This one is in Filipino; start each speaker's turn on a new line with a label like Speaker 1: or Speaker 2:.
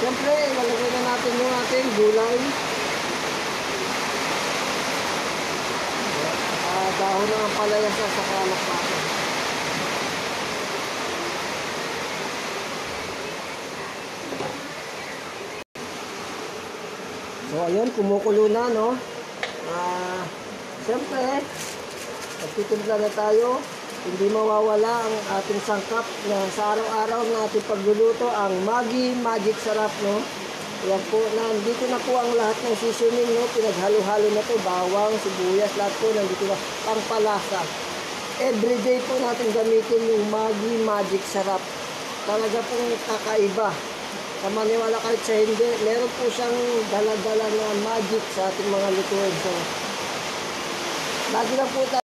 Speaker 1: Siyempre, lalagay na natin yung ating gulay. Dahon na ang palaya sa sakalak natin. So, ayun, kumukulo na, no? Siyempre, magtitimpla na tayo. Hindi mawawala ang ating sangkap na sa araw-araw na ating pagluluto, ang Maggi Magic Sarap, no? Yan po, nandito na po ang lahat ng seasoning, no? Pinaghalo-halo na to, bawang, sibuyas, lahat po nandito na, pangpalasa. Everyday po natin gamitin yung Maggi Magic Sarap. Talaga pong kakaiba. Sa maniwala kahit sa hindi, meron po siyang dala-dala na magic sa ating mga lutuin. So, lagi lang po tayo